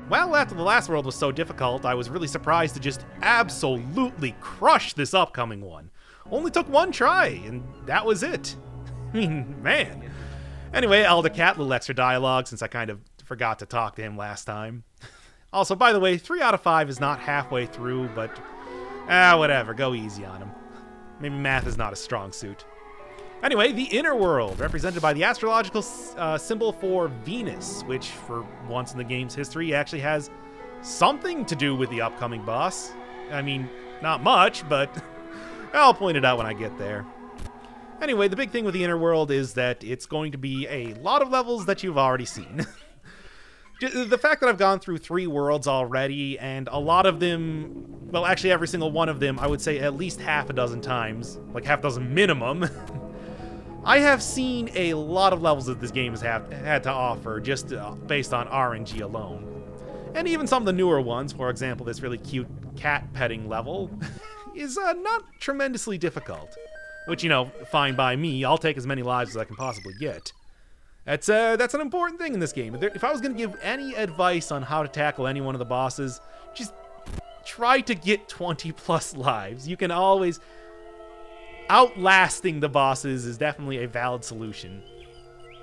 well, after the last world was so difficult, I was really surprised to just absolutely crush this upcoming one. Only took one try, and that was it. I mean, man. Anyway, Elder Cat, little extra dialogue since I kind of forgot to talk to him last time. Also, by the way, 3 out of 5 is not halfway through, but whatever, go easy on him. Maybe math is not a strong suit. Anyway, the Innerworld, represented by the astrological symbol for Venus, which, for once in the game's history, actually has something to do with the upcoming boss. I mean, not much, but I'll point it out when I get there. Anyway, the big thing with the Innerworld is that it's going to be a lot of levels that you've already seen. The fact that I've gone through 3 worlds already, and a lot of them, well, actually every single one of them, I would say at least half a dozen times, like half a dozen minimum, I have seen a lot of levels that this game has had to offer just based on RNG alone. And even some of the newer ones, for example, this really cute cat petting level, is not tremendously difficult. Which, you know, fine by me. I'll take as many lives as I can possibly get. That's an important thing in this game. If I was going to give any advice on how to tackle any one of the bosses, just try to get 20 plus lives. You can always... Outlasting the bosses is definitely a valid solution.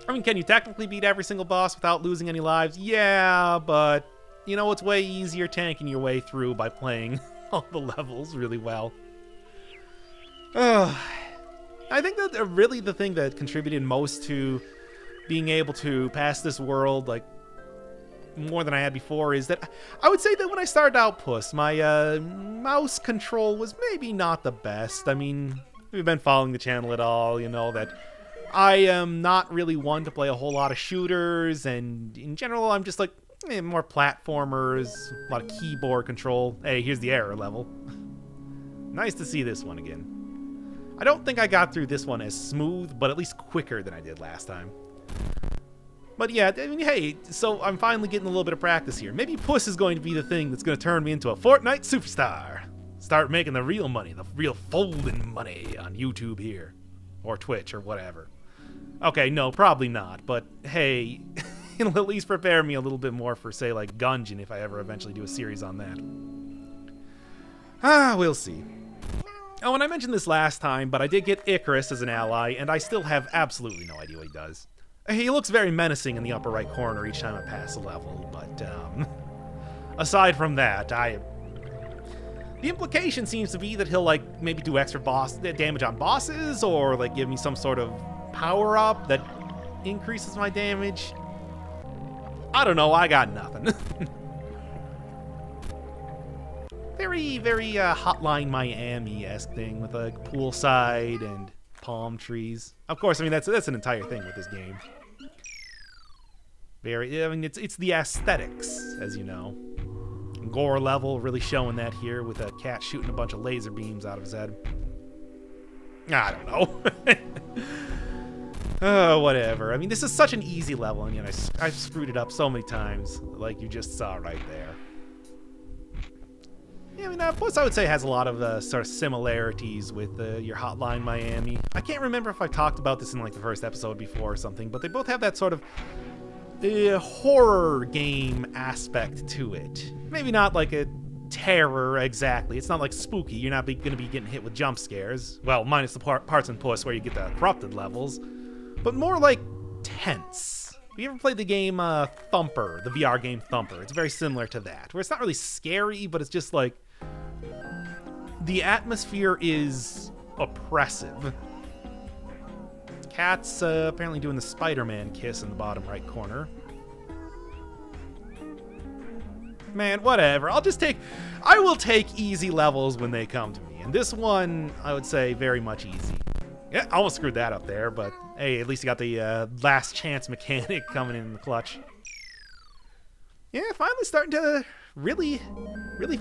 I mean, can you technically beat every single boss without losing any lives? Yeah, but, you know, it's way easier tanking your way through by playing all the levels really well. I think that really the thing that contributed most to being able to pass this world, like, more than I had before, is that I would say that when I started out PUSS, my mouse control was maybe not the best. I mean, if you've been following the channel at all, you know that I am not really one to play a whole lot of shooters, and in general, I'm just like, more platformers, a lot of keyboard control. Hey, here's the error level. Nice to see this one again. I don't think I got through this one as smooth, but at least quicker than I did last time. But yeah, I mean, hey, so I'm finally getting a little bit of practice here. Maybe PUSS is going to be the thing that's going to turn me into a Fortnite superstar. Start making the real money, the real folding money on YouTube here. Or Twitch, or whatever. Okay, no, probably not, but hey, it'll at least prepare me a little bit more for, say, like, Gungeon, if I ever eventually do a series on that. We'll see. Oh, and I mentioned this last time, but I did get Icarus as an ally, and I still have absolutely no idea what he does. He looks very menacing in the upper right corner each time I pass a level, but, aside from that, the implication seems to be that he'll, like, maybe do extra damage on bosses, or, like, give me some sort of power-up that increases my damage. I don't know, I got nothing. Very, very Hotline Miami-esque thing with a poolside and palm trees. Of course, I mean that's an entire thing with this game. I mean it's the aesthetics, as you know. Gore level really showing that here with a cat shooting a bunch of laser beams out of his head. I don't know. Oh, whatever. I mean, this is such an easy level, and yet I've screwed it up so many times, like you just saw right there. Yeah, I mean, PUSS, I would say, has a lot of sort of similarities with your Hotline Miami. I can't remember if I talked about this in, like, the first episode before or something, but they both have that sort of horror game aspect to it. Maybe not like a terror exactly. It's not like spooky. You're not going to be getting hit with jump scares. Well, minus the parts in PUSS where you get the corrupted levels. But more like tense. Have you ever played the game Thumper, the VR game Thumper? It's very similar to that, where it's not really scary, but it's just like the atmosphere is oppressive. Cat's apparently doing the Spider-Man kiss in the bottom right corner. Man, whatever. I will take easy levels when they come to me. And this one, I would say, very much easy. Yeah, I almost screwed that up there, but hey, at least you got the last chance mechanic coming in the clutch. Yeah, finally starting to really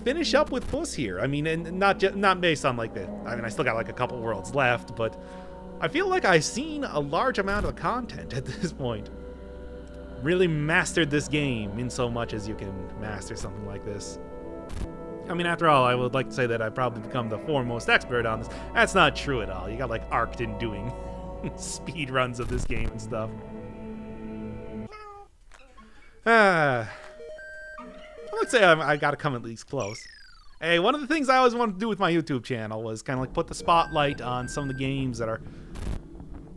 finish up with PUSS here. I mean, and not based on like I mean, I still got like a couple worlds left, but I feel like I've seen a large amount of content at this point. Really mastered this game in so much as you can master something like this. I mean, after all, I would like to say that I've probably become the foremost expert on this. That's not true at all. You got like Arcton doing speed runs of this game and stuff. would say I gotta come at least close. Hey, one of the things I always wanted to do with my YouTube channel was kind of like put the spotlight on some of the games that are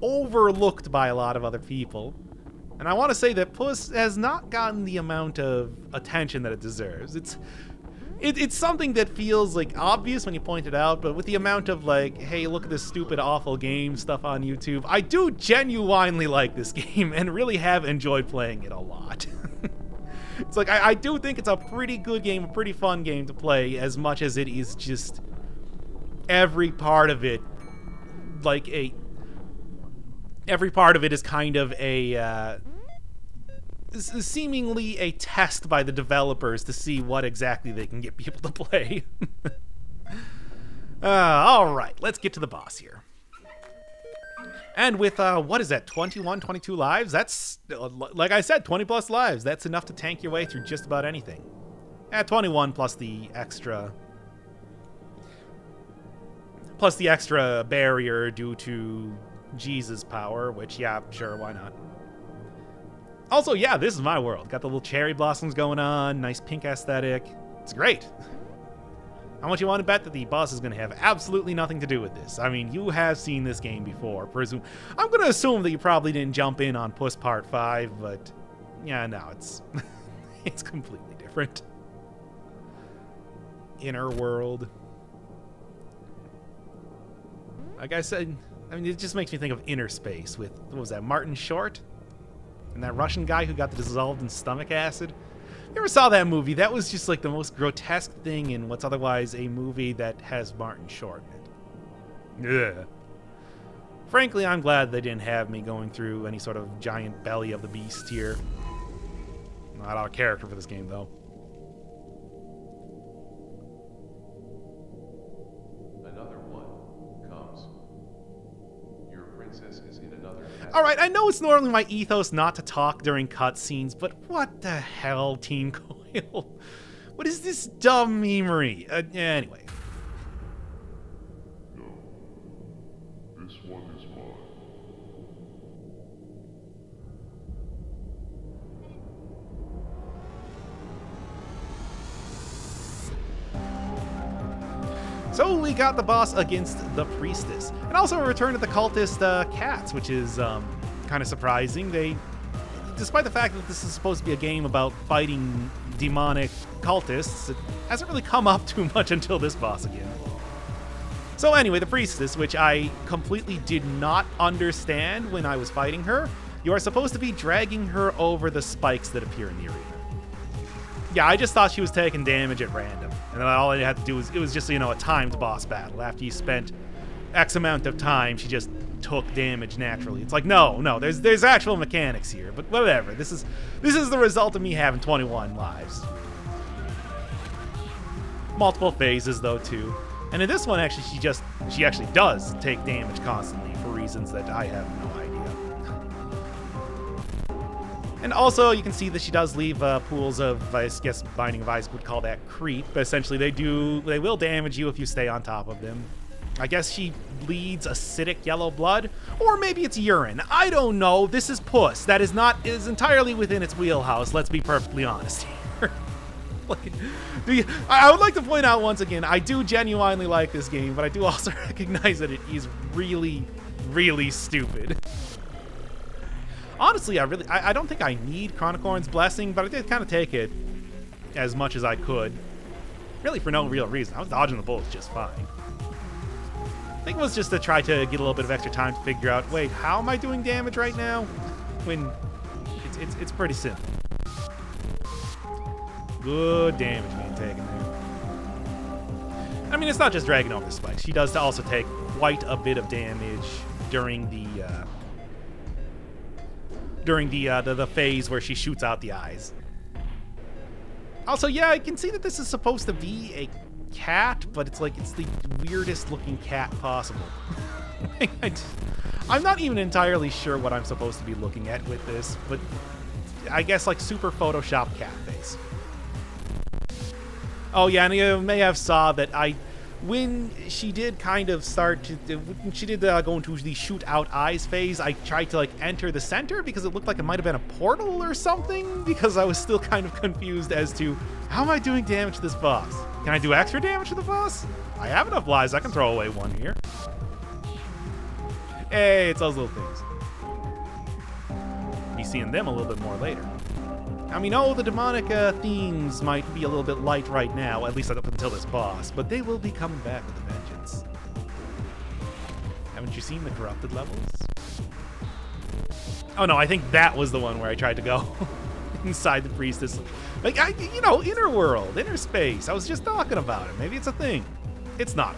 overlooked by a lot of other people. And I want to say that PUSS has not gotten the amount of attention that it deserves. It's something that feels like obvious when you point it out, but with the amount of like, hey, look at this stupid, awful game stuff on YouTube, I do genuinely like this game and really have enjoyed playing it a lot. It's like, I do think it's a pretty good game, a pretty fun game to play, as much as it is just every part of it, like every part of it is kind of a, seemingly a test by the developers to see what exactly they can get people to play. Alright, let's get to the boss here. And with, what is that, 21, 22 lives? That's, like I said, 20 plus lives. That's enough to tank your way through just about anything. 21 plus the extra... Plus the extra barrier due to Jesus power, which, yeah, sure, why not? Also, yeah, this is my world. Got the little cherry blossoms going on, nice pink aesthetic. It's great. How much you want to bet that the boss is going to have absolutely nothing to do with this? I mean, you have seen this game before. I'm going to assume that you probably didn't jump in on PUSS Part 5, but yeah, no, it's it's completely different. Innerworld. Like I said, I mean, it just makes me think of Inner Space with, what was that, Martin Short? And that Russian guy who got dissolved in stomach acid? You ever saw that movie? That was just like the most grotesque thing in what's otherwise a movie that has Martin Short in it. Ugh. Frankly, I'm glad they didn't have me going through any sort of giant belly of the beast here. Not out of character for this game, though. Another one comes. Your princess is in another... Alright, I know it's normally my ethos not to talk during cutscenes, but what the hell, Team Coil? What is this dumb memery? Anyway. No. This one is mine. So we got the boss against the priestess, and also a return of the cultist cats, which is kind of surprising. Despite the fact that this is supposed to be a game about fighting demonic cultists, it hasn't really come up too much until this boss again. So anyway, the priestess, which I completely did not understand when I was fighting her, you are supposed to be dragging her over the spikes that appear in the arena. Yeah, I just thought she was taking damage at random. And then all I had to do was, it was just, you know, a timed boss battle. After you spent X amount of time, she just took damage naturally. It's like, no, there's actual mechanics here. But whatever, this is the result of me having 21 lives. Multiple phases, though, too. And in this one, actually, she actually does take damage constantly for reasons that I have no idea. And also, you can see that she does leave pools of, I guess, Binding of Isaac would call that creep. But essentially, they will damage you if you stay on top of them. I guess she bleeds acidic yellow blood, or maybe it's urine. I don't know. This is PUSS. That is entirely within its wheelhouse. Let's be perfectly honest here. I would like to point out once again, I do genuinely like this game, but I do also recognize that it is really, really stupid. Honestly, I don't think I need Chronicorn's Blessing, but I did kind of take it as much as I could. Really for no real reason. I was dodging the bullets just fine. I think it was just to try to get a little bit of extra time to figure out, wait, how am I doing damage right now? When it's pretty simple. Good damage being taken there. I mean, it's not just dragging over the spikes. She does also take quite a bit of damage during the phase where she shoots out the eyes. Also, yeah, I can see that this is supposed to be a cat, but it's like, it's the weirdest looking cat possible. I'm not even entirely sure what I'm supposed to be looking at with this, but I guess like super Photoshop cat face. Oh yeah, and you may have saw that when she did kind of start to, when she did go into the shoot out eyes phase, I tried to like enter the center because it looked like it might have been a portal or something, because I was still kind of confused as to how am I doing damage to this boss? Can I do extra damage to the boss? I have enough lives, I can throw away one here. Hey, it's those little things. Be seeing them a little bit more later. I mean, the demonic themes might be a little bit light right now, at least up until this boss, but they will be coming back with a vengeance. Haven't you seen the corrupted levels? Oh no, I think that was the one where I tried to go inside the priestess. Like, you know, inner world, inner space. I was just talking about it. Maybe it's a thing. It's not.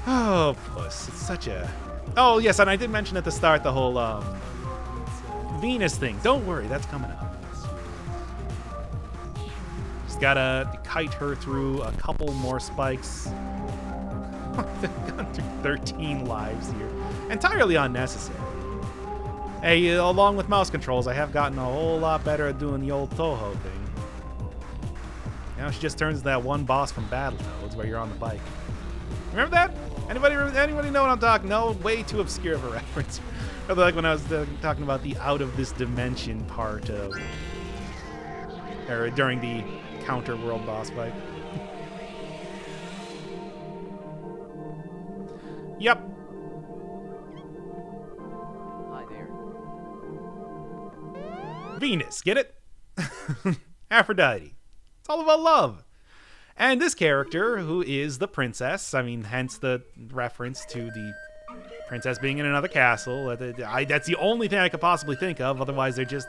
Oh, Puss. It's such a... Oh, yes, and I did mention at the start the whole, Venus thing. Don't worry, that's coming up. Just gotta kite her through a couple more spikes. I've gone through 13 lives here. Entirely unnecessary. Hey, along with mouse controls, I have gotten a whole lot better at doing the old Toho thing. Now she just turns to that one boss from Battletoads where you're on the bike. Remember that? Anybody know what I'm talking? No, way too obscure of a reference. Rather like when I was talking about the out of this dimension part of, or during the counter world boss fight. Yep. Hi there. Venus, get it? Aphrodite. It's all about love. And this character, who is the princess, I mean, hence the reference to the princess being in another castle. That's the only thing I could possibly think of. Otherwise, they're just,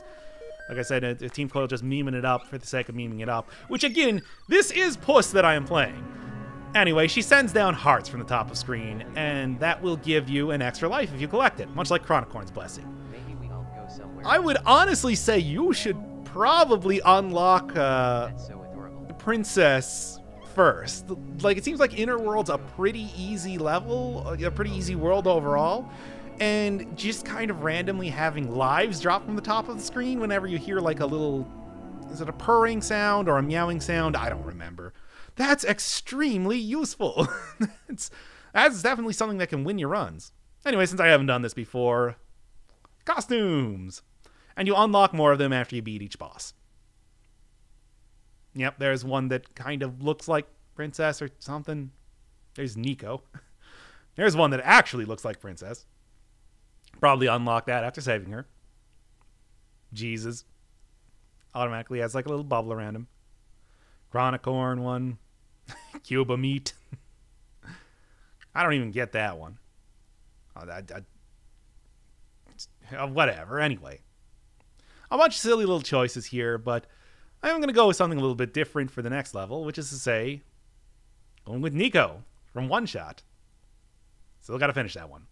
like I said, a Team Coil just memeing it up for the sake of memeing it up. Which, again, this is Puss that I am playing. Anyway, she sends down hearts from the top of screen, and that will give you an extra life if you collect it, much like Chronicorn's Blessing. Maybe we all go somewhere. I would honestly say you should probably unlock That's so adorable. the princess first. Like, it seems like Innerworld's a pretty easy level, a pretty easy world overall, and just kind of randomly having lives drop from the top of the screen whenever you hear like a little, is it a purring sound or a meowing sound? I don't remember. That's extremely useful. That's definitely something that can win your runs. Anyway, since I haven't done this before, costumes. And you unlock more of them after you beat each boss. Yep, there's one that kind of looks like Princess or something. There's Nico. There's one that actually looks like Princess. Probably unlock that after saving her. Jesus. Automatically has like a little bubble around him. Chronicorn one. Cuba meat. I don't even get that one. Whatever. Anyway. A bunch of silly little choices here, but I'm going to go with something a little bit different for the next level, which is to say, going with Nico from One Shot. Still got to finish that one.